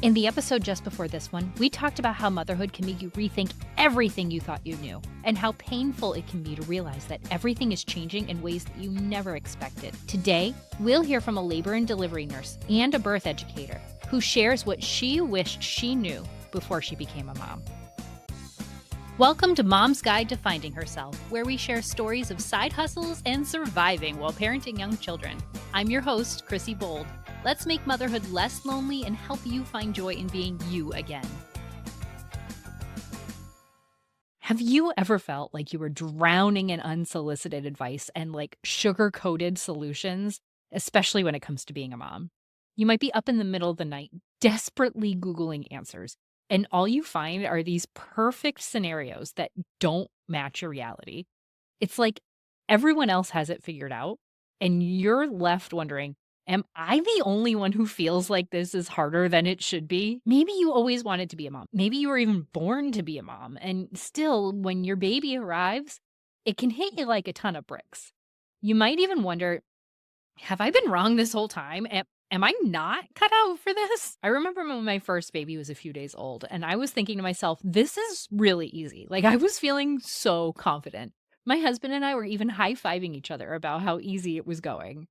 In the episode just before this one, we talked about how motherhood can make you rethink everything you thought you knew, and how painful it can be to realize that everything is changing in ways that you never expected. Today, we'll hear from a labor and delivery nurse and a birth educator who shares what she wished she knew before she became a mom. Welcome to Mom's Guide to Finding Herself, where we share stories of side hustles and surviving while parenting young children. I'm your host, Chrissy Bold. Let's make motherhood less lonely and help you find joy in being you again. Have you ever felt like you were drowning in unsolicited advice and sugar-coated solutions, especially when it comes to being a mom? You might be up in the middle of the night, desperately Googling answers, and all you find are these perfect scenarios that don't match your reality. It's like everyone else has it figured out, and you're left wondering, am I the only one who feels like this is harder than it should be? Maybe you always wanted to be a mom. Maybe you were even born to be a mom. And still, when your baby arrives, it can hit you like a ton of bricks. You might even wonder, have I been wrong this whole time? Am I not cut out for this? I remember when my first baby was a few days old, and I was thinking to myself, this is really easy. I was feeling so confident. My husband and I were even high-fiving each other about how easy it was going.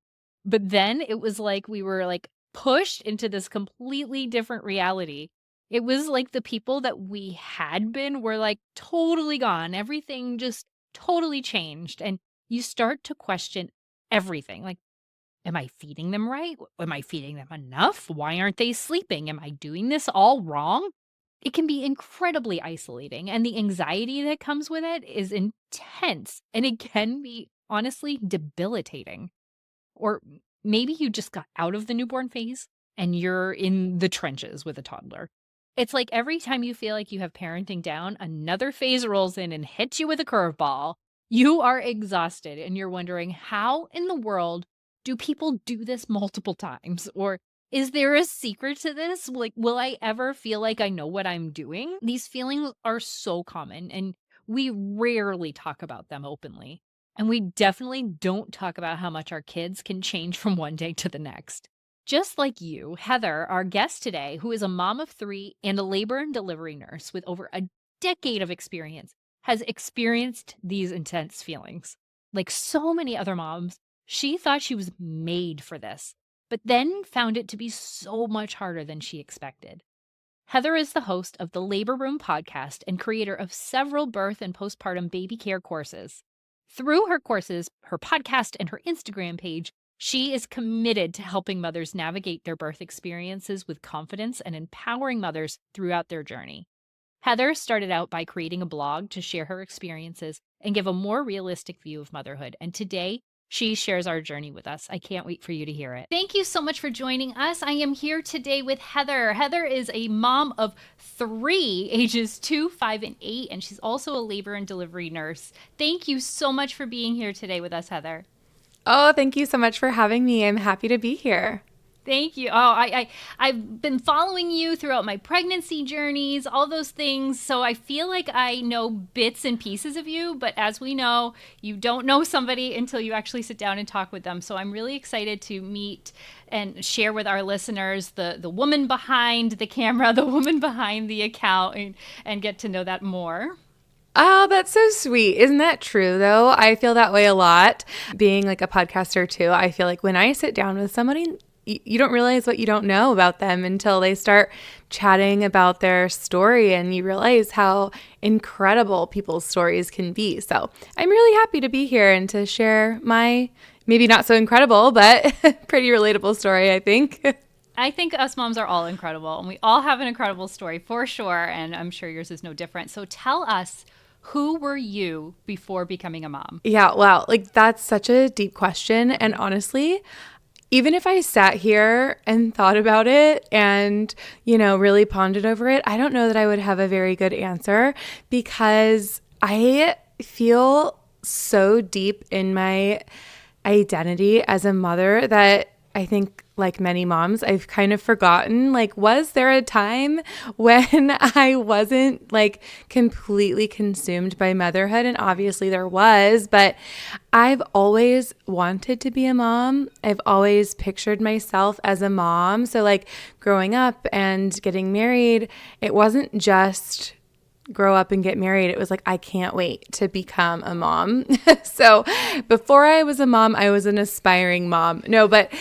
But then it was like we were pushed into this completely different reality. It was like the people that we had been were totally gone. Everything just totally changed. And you start to question everything. Am I feeding them right? Am I feeding them enough? Why aren't they sleeping? Am I doing this all wrong? It can be incredibly isolating, and the anxiety that comes with it is intense, and it can be honestly debilitating. Or maybe you just got out of the newborn phase and you're in the trenches with a toddler. It's like every time you feel like you have parenting down, another phase rolls in and hits you with a curveball. You are exhausted and you're wondering, how in the world do people do this multiple times? Or is there a secret to this? Will I ever feel like I know what I'm doing? These feelings are so common, and we rarely talk about them openly. And we definitely don't talk about how much our kids can change from one day to the next. Just like you, Heather, our guest today, who is a mom of 3 and a labor and delivery nurse with over a decade of experience, has experienced these intense feelings. Like so many other moms, she thought she was made for this, but then found it to be so much harder than she expected. Heather is the host of the Labor Room podcast and creator of several birth and postpartum baby care courses. Through her courses, her podcast, and her Instagram page, she is committed to helping mothers navigate their birth experiences with confidence and empowering mothers throughout their journey. Heather started out by creating a blog to share her experiences and give a more realistic view of motherhood, and today, she shares our journey with us. I can't wait for you to hear it. Thank you so much for joining us. I am here today with Heather. Heather is a mom of 3, ages 2, 5, and 8, and she's also a labor and delivery nurse. Thank you so much for being here today with us, Heather. Oh, thank you so much for having me. I'm happy to be here. Thank you. Oh, I've been following you throughout my pregnancy journeys, all those things. So I feel like I know bits and pieces of you, but as we know, you don't know somebody until you actually sit down and talk with them. So I'm really excited to meet and share with our listeners the woman behind the camera, the woman behind the account, and get to know that more. Oh, that's so sweet. Isn't that true, though? I feel that way a lot. Being a podcaster, too, I feel like when I sit down with somebody, you don't realize what you don't know about them until they start chatting about their story, and you realize how incredible people's stories can be. So I'm really happy to be here and to share my maybe not so incredible, but pretty relatable story, I think. I think us moms are all incredible, and we all have an incredible story for sure, and I'm sure yours is no different. So tell us, who were you before becoming a mom? Yeah, wow. That's such a deep question. And honestly, even if I sat here and thought about it and, really pondered over it, I don't know that I would have a very good answer, because I feel so deep in my identity as a mother that I think like many moms, I've kind of forgotten, like, was there a time when I wasn't like completely consumed by motherhood? And obviously there was, but I've always wanted to be a mom. I've always pictured myself as a mom. So like growing up and getting married, it wasn't just grow up and get married. It was like, I can't wait to become a mom. So before I was a mom, I was an aspiring mom. No, but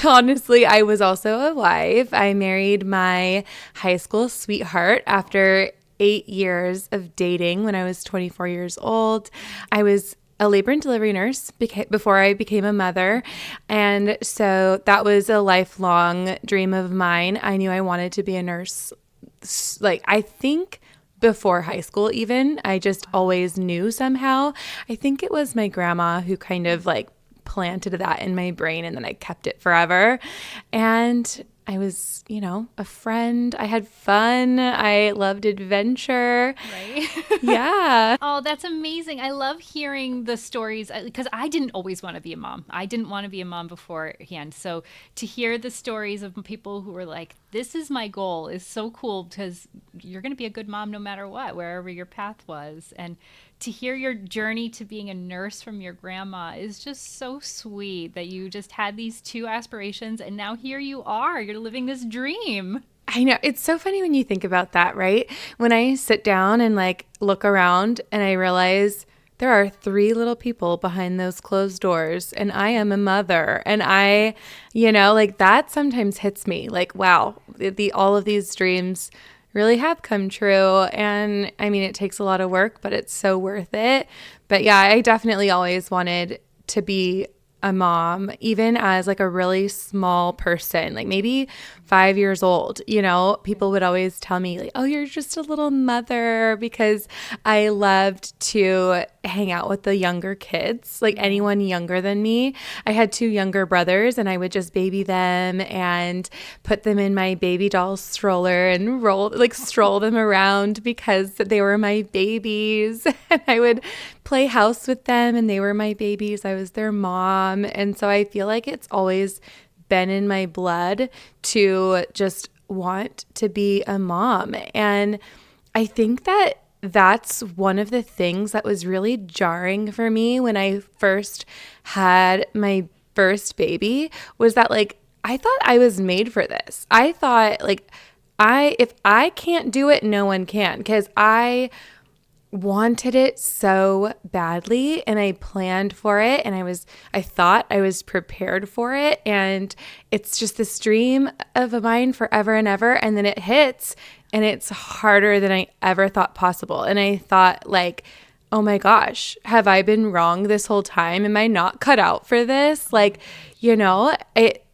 honestly, I was also a wife. I married my high school sweetheart after 8 years of dating when I was 24 years old. I was a labor and delivery nurse before I became a mother. And so that was a lifelong dream of mine. I knew I wanted to be a nurse. Like, I think before high school, even, I just always knew somehow. I think it was my grandma who kind of like planted that in my brain, and then I kept it forever. And I was, a friend. I had fun. I loved adventure. Right? Yeah. Oh, that's amazing. I love hearing the stories because I didn't always want to be a mom. I didn't want to be a mom beforehand. So to hear the stories of people who were like, this is my goal is so cool because you're going to be a good mom no matter what, wherever your path was. And to hear your journey to being a nurse from your grandma is just so sweet that you just had these two aspirations and now here you are. You're living this dream. I know. It's so funny when you think about that, right? When I sit down and like look around and I realize there are 3 little people behind those closed doors and I am a mother, and like that sometimes hits me like, wow, all of these dreams really have come true. And I mean, it takes a lot of work, but it's so worth it. But yeah, I definitely always wanted to be a mom, even as like a really small person, like maybe 5 years old. People would always tell me like, oh, you're just a little mother, because I loved to hang out with the younger kids, like anyone younger than me. I had 2 younger brothers, and I would just baby them and put them in my baby doll stroller and stroll them around because they were my babies. And I would play house with them, and they were my babies. I was their mom. And so I feel like it's always been in my blood to just want to be a mom. And I think that that's one of the things that was really jarring for me when I first had my first baby, was that like I thought I was made for this. I thought like if I can't do it, no one can, because I wanted it so badly and I planned for it, and I thought I was prepared for it, and it's just this dream of mine forever and ever, and then it hits and it's harder than I ever thought possible. And I thought like, oh my gosh, have I been wrong this whole time? Am I not cut out for this? Like, it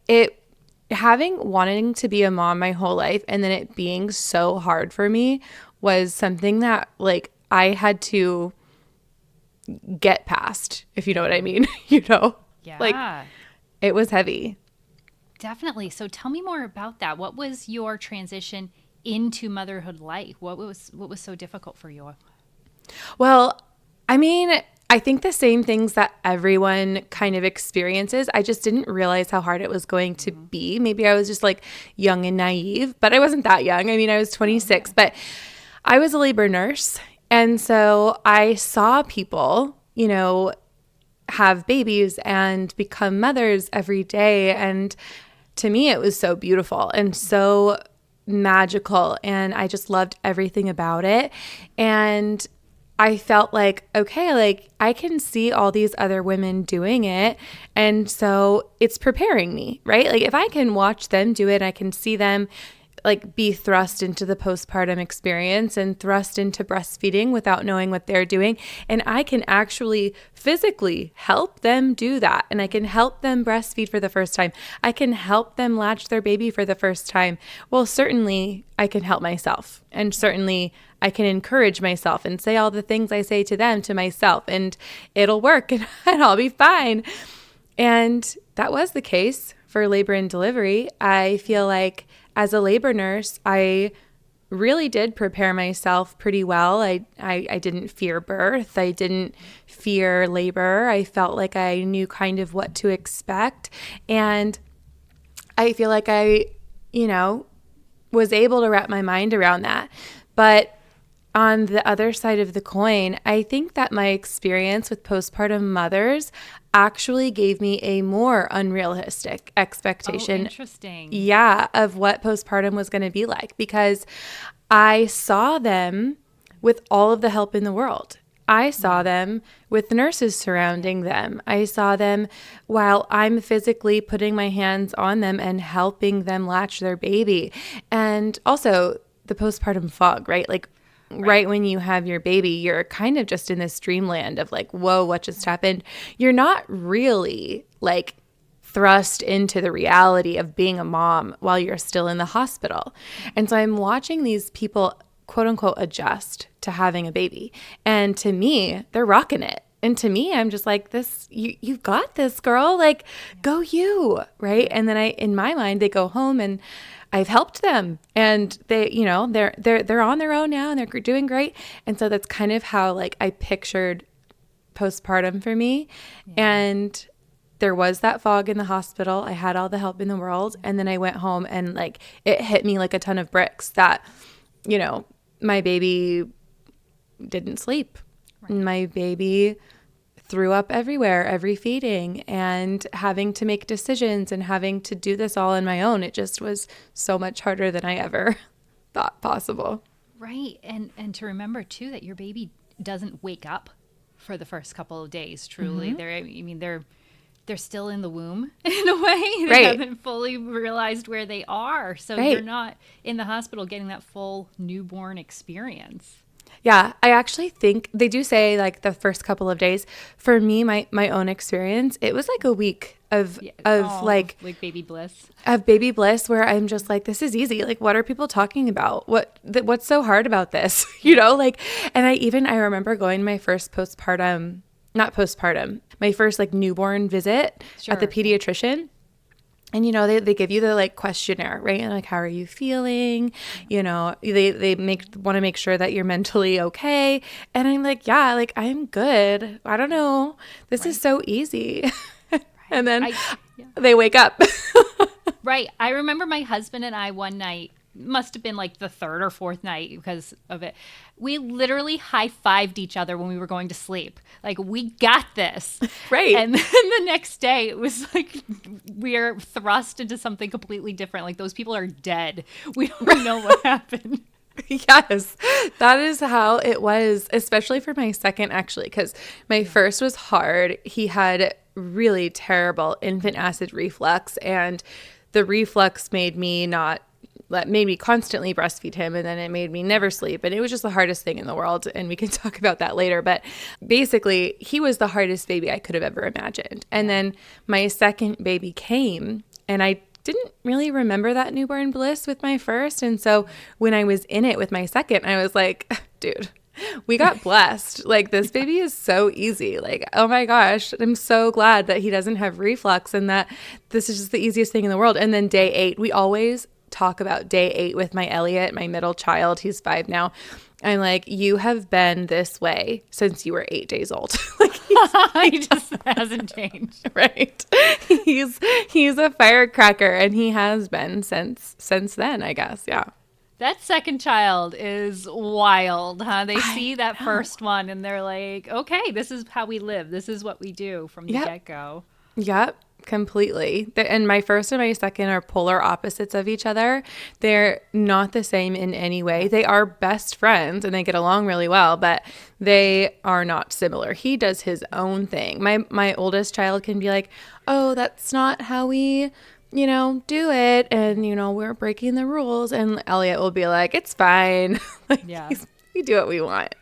wanting to be a mom my whole life and then it being so hard for me was something that like I had to get past, if you know what I mean. Yeah. Like it was heavy. Definitely. So tell me more about that. What was your transition into motherhood like? What was so difficult for you? Well, I mean, I think the same things that everyone kind of experiences. I just didn't realize how hard it was going to be. Maybe I was just like young and naive, but I wasn't that young. I mean, I was 26, but I was a labor nurse. And so I saw people, have babies and become mothers every day. And to me, it was so beautiful and so magical. And I just loved everything about it. And I felt like, okay, like I can see all these other women doing it. And so it's preparing me, right? Like if I can watch them do it, I can see them like be thrust into the postpartum experience and thrust into breastfeeding without knowing what they're doing. And I can actually physically help them do that. And I can help them breastfeed for the first time. I can help them latch their baby for the first time. Well, certainly I can help myself, and certainly I can encourage myself and say all the things I say to them to myself, and it'll work and I'll be fine. And that was the case for labor and delivery. I feel like as a labor nurse, I really did prepare myself pretty well. I didn't fear birth. I didn't fear labor. I felt like I knew kind of what to expect. And I feel like I, you know, was able to wrap my mind around that. But on the other side of the coin, I think that my experience with postpartum mothers actually gave me a more unrealistic Oh, expectation, interesting. yeah, of what postpartum was going to be like, because I saw them with all of the help in the world. I saw Yeah. them with nurses Yeah. surrounding them. I saw them while I'm physically putting my hands on them and helping them latch their baby. And also the postpartum fog, right? Like Right. right when you have your baby, you're kind of just in this dreamland of like, whoa, what just happened? You're not really like thrust into the reality of being a mom while you're still in the hospital. And so I'm watching these people, quote unquote, adjust to having a baby. And to me, they're rocking it. And to me, I'm just like, this, you got this, girl. Like, go you, right? Right. And then in my mind, they go home and I've helped them, and they, they're on their own now, and they're doing great. And so that's kind of how like I pictured postpartum for me. Yeah. And there was that fog in the hospital. I had all the help in the world. And then I went home and like it hit me like a ton of bricks that, my baby didn't sleep. Right. My baby threw up everywhere, every feeding, and having to make decisions and having to do this all on my own. It just was so much harder than I ever thought possible. Right. And to remember too that your baby doesn't wake up for the first couple of days, truly. They're still in the womb in a way. They Right. haven't fully realized where they are. So you're Right. not in the hospital getting that full newborn experience. Yeah, I actually think they do say like the first couple of days. For me, my own experience, it was like a week of Yeah. of Oh, like like baby bliss. of baby bliss where I'm just like, this is easy. Like, what are people talking about? What's so hard about this? Yeah. Like, and I remember going to my first postpartum, not postpartum, my first like newborn visit at the Sure. Yeah. pediatrician. And they give you the like questionnaire, right? And like, how are you feeling? They want to make sure that you're mentally okay. And I'm like, yeah, like I'm good. I don't know. This is Right. so easy. And Right. then Yeah. they wake up. Right. I remember my husband and I one night, must have been like the third or fourth night because of it. We literally high fived each other when we were going to sleep. Like, we got this. Right. And then the next day, it was like we're thrust into something completely different. Like, those people are dead. We don't know what happened. Yes, that is how it was, especially for my second, actually, because my first was hard. He had really terrible infant acid reflux, and the reflux made me constantly breastfeed him, and then it made me never sleep, and it was just the hardest thing in the world, and we can talk about that later. But basically, he was the hardest baby I could have ever imagined. And then my second baby came, and I didn't really remember that newborn bliss with my first. And so when I was in it with my second, I was like, dude, we got blessed. Like, this baby is so easy. Like, oh my gosh, I'm so glad that he doesn't have reflux and that this is just the easiest thing in the world. And then day 8, we always talk about day 8 with my Elliot, my middle child. He's 5 now. I'm like, you have been this way since you were 8 days old. Like, He just hasn't changed. right. He's a firecracker, and he has been since then, I guess. Yeah. That second child is wild, huh? They I see that know. first one and they're like, okay, this is how we live. This is what we do from the Yep. get go. Yep. Completely. And my first and my second are polar opposites of each other. They're not the same in any way. They are best friends and they get along really well, but they are not similar. He does his own thing. My oldest child can be like, "Oh, that's not how we, do it, and we're breaking the rules." And Elliot will be like, "It's fine." Like, Yeah. we do what we want.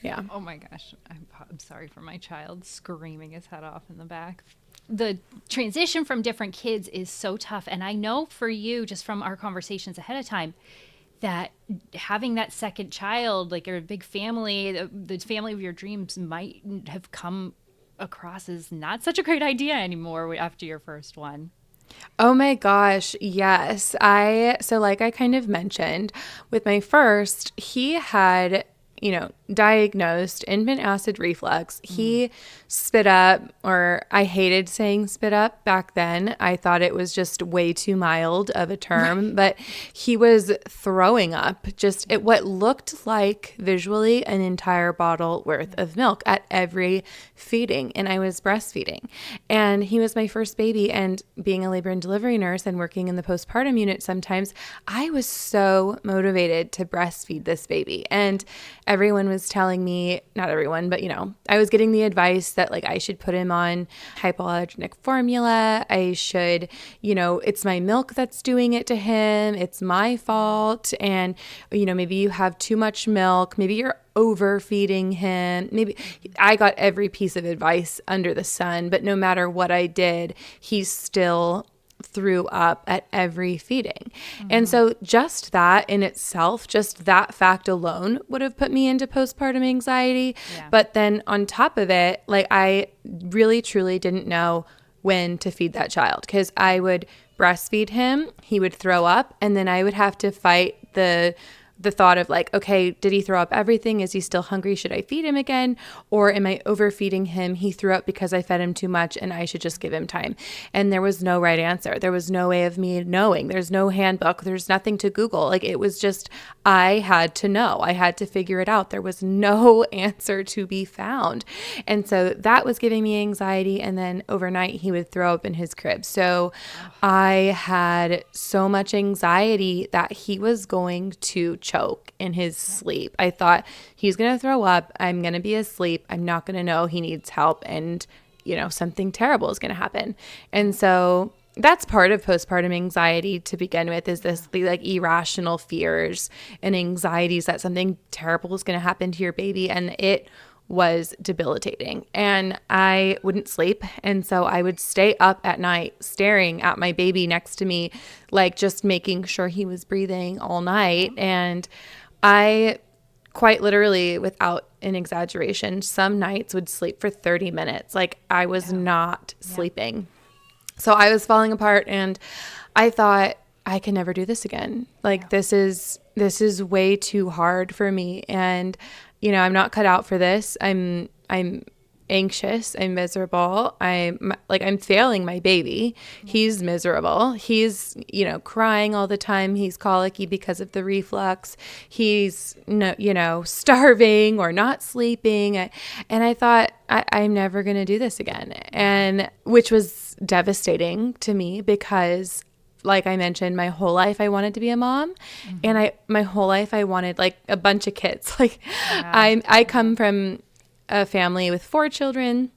Yeah. Oh my gosh. I'm sorry for my child screaming his head off in the back. The transition from different kids is so tough. And I know for you, just from our conversations ahead of time, that having that second child, like your big family, the family of your dreams might have come across as not such a great idea anymore after your first one. Oh my gosh, yes. So like I kind of mentioned with my first, he had, diagnosed infant acid reflux. He spit up, or I hated saying spit up back then. I thought it was just way too mild of a term, but he was throwing up just what looked like visually an entire bottle worth of milk at every feeding. And I was breastfeeding. And he was my first baby. And being a labor and delivery nurse and working in the postpartum unit sometimes, I was so motivated to breastfeed this baby. And everyone was telling me, not everyone, but I was getting the advice that like I should put him on hypoallergenic formula. I should, it's my milk that's doing it to him. It's my fault. And, maybe you have too much milk. Maybe you're overfeeding him. Maybe I got every piece of advice under the sun, but no matter what I did, he still threw up at every feeding. And so just that in itself, just that fact alone would have put me into postpartum anxiety. Yeah. But then on top of it, like I really truly didn't know when to feed that child, because I would breastfeed him, he would throw up, and then I would have to fight the thought of like, okay, did he throw up everything? Is he still hungry? Should I feed him again? Or am I overfeeding him? He threw up because I fed him too much and I should just give him time. And there was no right answer. There was no way of me knowing. There's no handbook. There's nothing to Google. Like it was just, I had to know. I had to figure it out. There was no answer to be found. And so that was giving me anxiety. And then overnight he would throw up in his crib. So I had so much anxiety that he was going to choke in his sleep. I thought he's going to throw up. I'm going to be asleep. I'm not going to know he needs help. And, something terrible is going to happen. And so that's part of postpartum anxiety to begin with, is this like irrational fears and anxieties that something terrible is going to happen to your baby. And it was debilitating, and I wouldn't sleep. And so I would stay up at night staring at my baby next to me, like just making sure he was breathing all night. And I quite literally, without an exaggeration, some nights would sleep for 30 minutes. Like I was not sleeping. So I was falling apart, and I thought, I can never do this again. Like this is way too hard for me. And I'm not cut out for this. I'm anxious. I'm miserable. I'm failing my baby. He's miserable. He's, crying all the time. He's colicky because of the reflux. He's, starving or not sleeping. And I thought, I'm never going to do this again. And which was devastating to me, because like I mentioned, my whole life I wanted to be a mom, and my whole life I wanted like a bunch of kids. Like I come from a family with 4 children,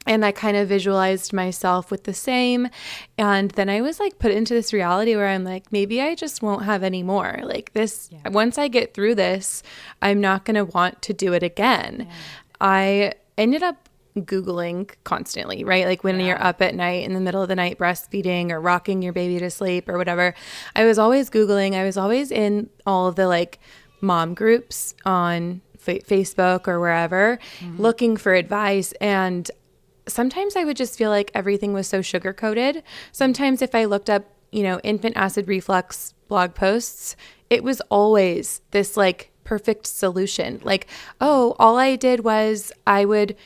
and I kind of visualized myself with the same. And then I was like put into this reality where I'm like, maybe I just won't have any more. Like this, once I get through this, I'm not going to want to do it again. I ended up Googling constantly, right? Like when you're up at night in the middle of the night breastfeeding or rocking your baby to sleep or whatever, I was always Googling. I was always in all of the like mom groups on Facebook or wherever, looking for advice. And sometimes I would just feel like everything was so sugar coated. Sometimes if I looked up, infant acid reflux blog posts, it was always this like perfect solution. Like, oh, all I did was I would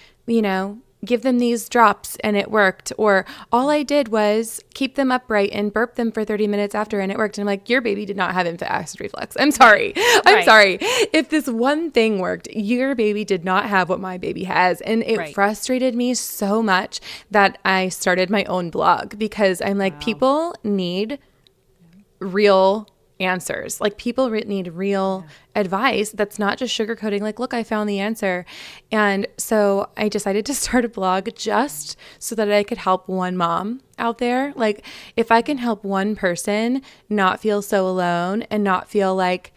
give them these drops and it worked. Or all I did was keep them upright and burp them for 30 minutes after and it worked. And I'm like, your baby did not have infant acid reflux. I'm sorry. I'm sorry. If this one thing worked, your baby did not have what my baby has. And it frustrated me so much that I started my own blog, because I'm like, people need real answers. Like people need real advice that's not just sugarcoating like, look, I found the answer. And so I decided to start a blog just so that I could help one mom out there. Like if I can help one person not feel so alone and not feel like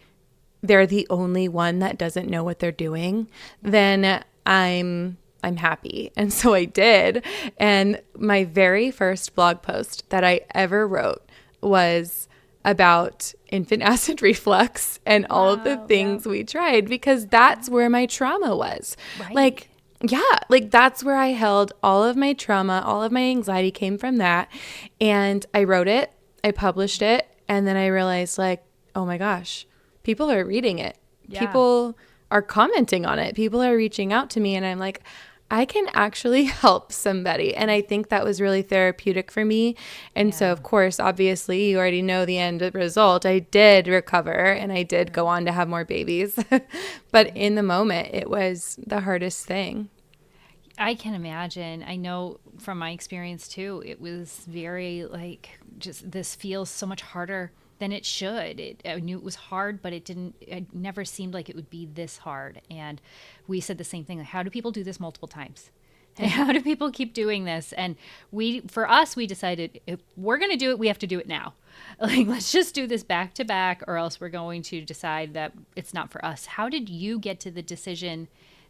they're the only one that doesn't know what they're doing, then I'm happy. And so I did. And my very first blog post that I ever wrote was about infant acid reflux and all of the things we tried, because that's where my trauma was. Like that's where I held all of my trauma, all of my anxiety came from that. And I wrote it, I published it, and then I realized like, oh my gosh, people are reading it. People are commenting on it. People are reaching out to me, and I'm like, I can actually help somebody. And I think that was really therapeutic for me. And so, of course, obviously, you already know the end result. I did recover and I did go on to have more babies. But in the moment, it was the hardest thing. I can imagine. I know from my experience too, it was very like, just this feels so much harder than it should. I knew it was hard, but it never seemed like it would be this hard. And we said the same thing. Like, how do people do this multiple times? And how do people keep doing this? And for us, we decided if we're going to do it, we have to do it now. Like, let's just do this back to back, or else we're going to decide that it's not for us. How did you get to the decision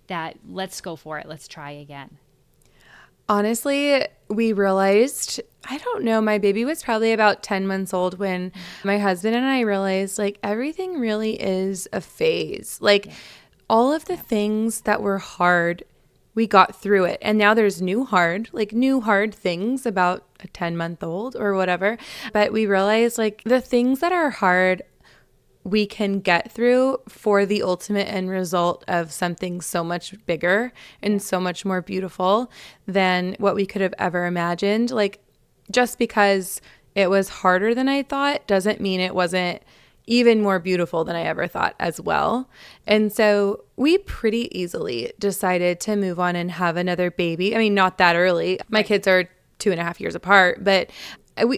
that let's go for it, let's try again? Honestly, we realized, I don't know, my baby was probably about 10 months old when my husband and I realized like everything really is a phase. Like all of the things that were hard, we got through it. And now there's new hard things about a 10-month-old or whatever. But we realized like the things that are hard we can get through for the ultimate end result of something so much bigger and so much more beautiful than what we could have ever imagined. Like, just because it was harder than I thought doesn't mean it wasn't even more beautiful than I ever thought as well. And so we pretty easily decided to move on and have another baby. I mean, not that early. My kids are 2.5 years apart, but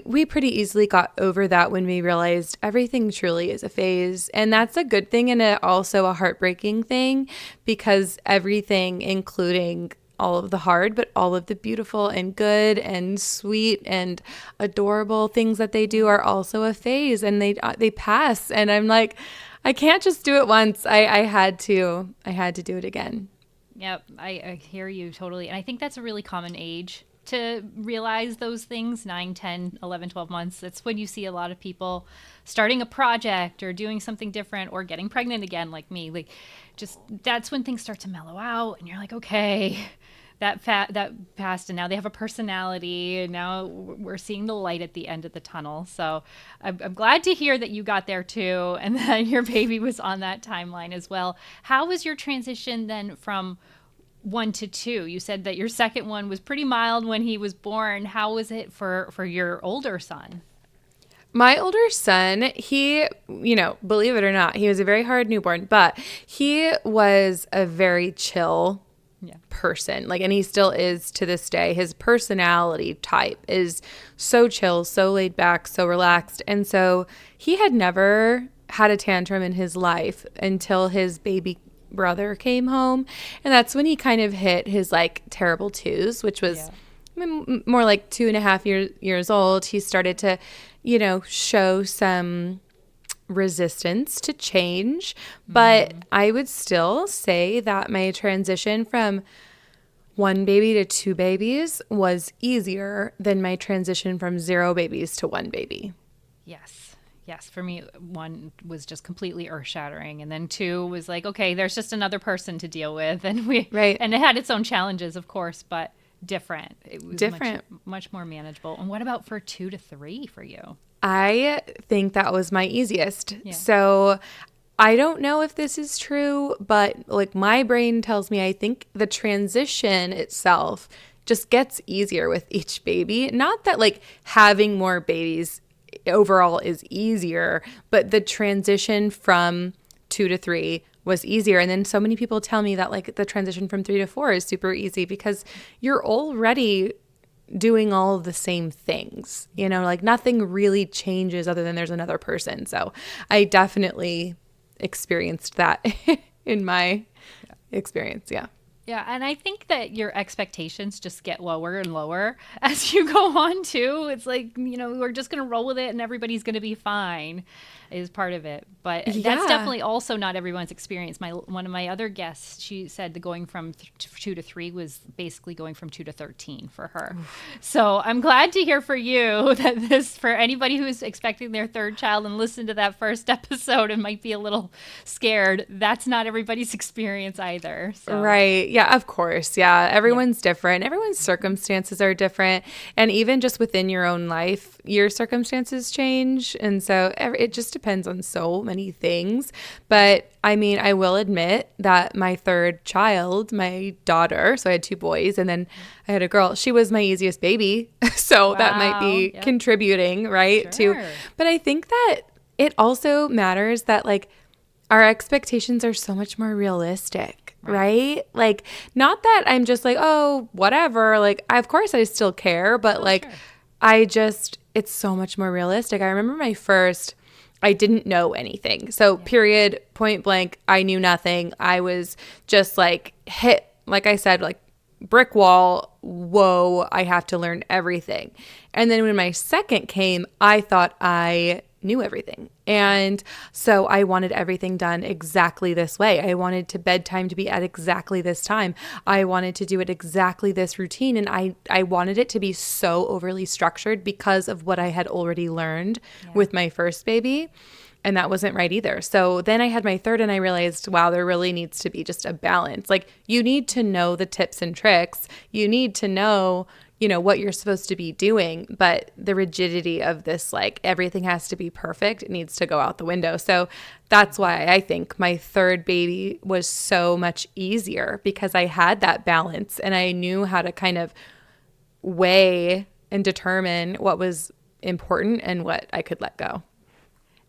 we pretty easily got over that when we realized everything truly is a phase. And that's a good thing and also a heartbreaking thing, because everything, including all of the hard, but all of the beautiful and good and sweet and adorable things that they do are also a phase, and they pass. And I'm like, I can't just do it once. I had to do it again. Yep, I hear you totally. And I think that's a really common age to realize those things, 9, 10, 11, 12 months. That's when you see a lot of people starting a project or doing something different or getting pregnant again, like me. Like, just that's when things start to mellow out and you're like, okay, that passed, and now they have a personality, and now we're seeing the light at the end of the tunnel. So I'm glad to hear that you got there too, and that your baby was on that timeline as well. How was your transition then from 1 to 2? You said that your second one was pretty mild when he was born. How was it for your older son? My older son, he, believe it or not, he was a very hard newborn, but he was a very chill person. Like, and he still is to this day. His personality type is so chill, so laid back, so relaxed. And so he had never had a tantrum in his life until his baby brother came home. And that's when he kind of hit his like terrible twos, which was more like 2.5 years old. He started to, show some resistance to change. But I would still say that my transition from 1 baby to 2 babies was easier than my transition from 0 babies to 1 baby. Yes, for me, 1 was just completely earth-shattering, and then 2 was like, okay, there's just another person to deal with, and and it had its own challenges, of course, but different. It was different, much more manageable. And what about for 2 to 3 for you? I think that was my easiest. Yeah. So I don't know if this is true, but like my brain tells me I think the transition itself just gets easier with each baby. Not that like having more babies overall is easier, but the transition from 2 to 3 was easier. And then so many people tell me that like the transition from 3 to 4 is super easy because you're already doing all of the same things, like nothing really changes other than there's another person. So I definitely experienced that in my experience. Yeah. Yeah, and I think that your expectations just get lower and lower as you go on too. It's like, we're just going to roll with it and everybody's going to be fine is part of it. But that's definitely also not everyone's experience. One of my other guests, she said the going from 2 to 3 was basically going from 2 to 13 for her. So I'm glad to hear for you that this, for anybody who's expecting their 3rd child and listen to that first episode and might be a little scared, that's not everybody's experience either. So. Right. Yeah, of course. Yeah. Everyone's different. Everyone's circumstances are different. And even just within your own life, your circumstances change. And so it just depends on so many things. But I mean, I will admit that my third child, my daughter, so I had two boys and then I had a girl, she was my easiest baby. So that might be contributing, right? But I think that it also matters that like our expectations are so much more realistic, right? Like, not that I'm just like, oh, whatever. Like, of course I still care, but it's so much more realistic. I remember my first, I didn't know anything. So period, point blank, I knew nothing. I was just like hit, like I said, like brick wall. Whoa, I have to learn everything. And then when my second came, I thought I knew everything. And so I wanted everything done exactly this way. I wanted to bedtime to be at exactly this time. I wanted to do it exactly this routine. And I wanted it to be so overly structured because of what I had already learned with my first baby. And that wasn't right either. So then I had my third and I realized, wow, there really needs to be just a balance. Like you need to know the tips and tricks. You need to know, what you're supposed to be doing, but the rigidity of this, like everything has to be perfect, it needs to go out the window. So that's why I think my third baby was so much easier because I had that balance and I knew how to kind of weigh and determine what was important and what I could let go.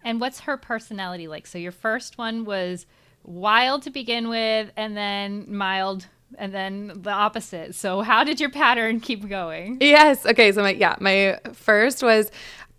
And what's her personality like? So your first one was wild to begin with and then mild and then the opposite. So how did your pattern keep going? Yes. Okay. So my first was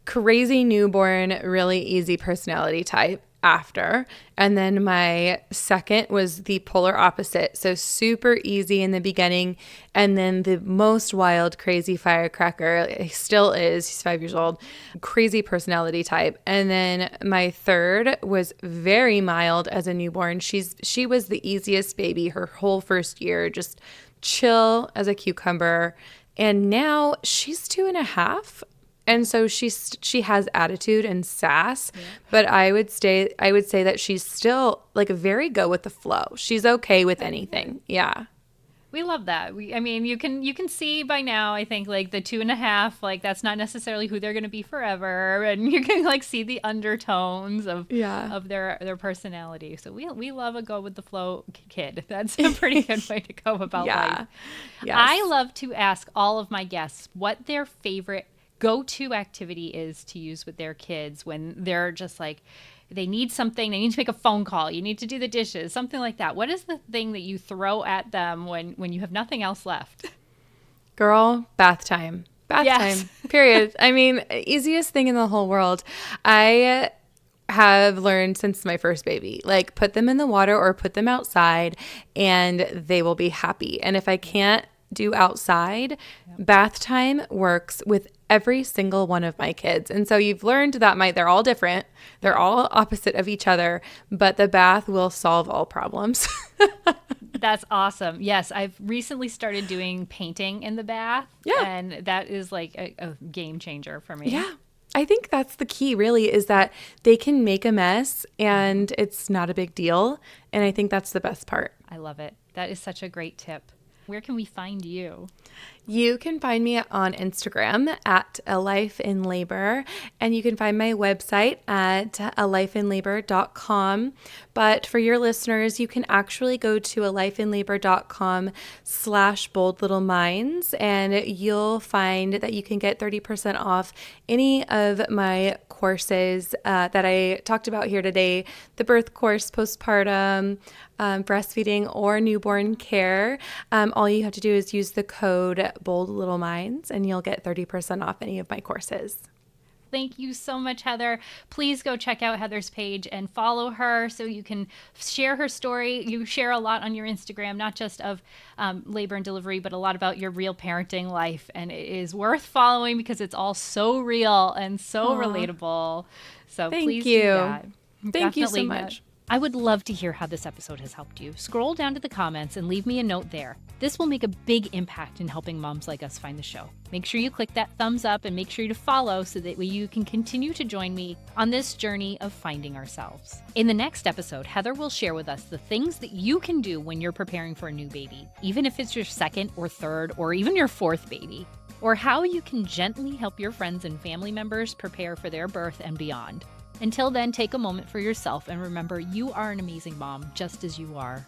crazy newborn, really easy personality type after. And then my second was the polar opposite. So super easy in the beginning. And then the most wild, crazy firecracker, he still is, he's 5 years old, crazy personality type. And then my third was very mild as a newborn. She was the easiest baby her whole first year, just chill as a cucumber. And now she's 2.5. And so she has attitude and sass, but I would say that she's still like very go with the flow. She's okay with anything. Yeah. We love that. You can see by now, I think like the 2.5, like that's not necessarily who they're going to be forever. And you can like see the undertones of their personality. So we love a go with the flow kid. That's a pretty good way to go about life. Yes. I love to ask all of my guests what their favorite go-to activity is to use with their kids when they're just like, they need something, they need to make a phone call, you need to do the dishes, something like that. What is the thing that you throw at them when you have nothing else left? Girl, bath time. Bath time, period. I mean, easiest thing in the whole world. I have learned since my first baby, like put them in the water or put them outside and they will be happy. And if I can't do outside, bath time works with every single one of my kids. And so you've learned that they're all different. They're all opposite of each other, but the bath will solve all problems. That's awesome. Yes, I've recently started doing painting in the bath. Yeah. And that is like a game changer for me. Yeah. I think that's the key really, is that they can make a mess and it's not a big deal. And I think that's the best part. I love it. That is such a great tip. Where can we find you? You can find me on Instagram at A Life in Labor, and you can find my website at alifeinlabor.com. But for your listeners, you can actually go to alifeinlabor.com/boldlittleminds, and you'll find that you can get 30% off any of my courses that I talked about here today, the birth course, postpartum, breastfeeding, or newborn care. All you have to do is use the code BoldLittleMinds and you'll get 30% off any of my courses. Thank you so much, Heather. Please go check out Heather's page and follow her so you can share her story. You share a lot on your Instagram, not just of labor and delivery, but a lot about your real parenting life. And it is worth following because it's all so real and so relatable. So please do that. Thank you so much. I would love to hear how this episode has helped you. Scroll down to the comments and leave me a note there. This will make a big impact in helping moms like us find the show. Make sure you click that thumbs up and make sure to follow so that you can continue to join me on this journey of finding ourselves. In the next episode, Heather will share with us the things that you can do when you're preparing for a new baby, even if it's your second or third or even your fourth baby, or how you can gently help your friends and family members prepare for their birth and beyond. Until then, take a moment for yourself and remember you are an amazing mom just as you are.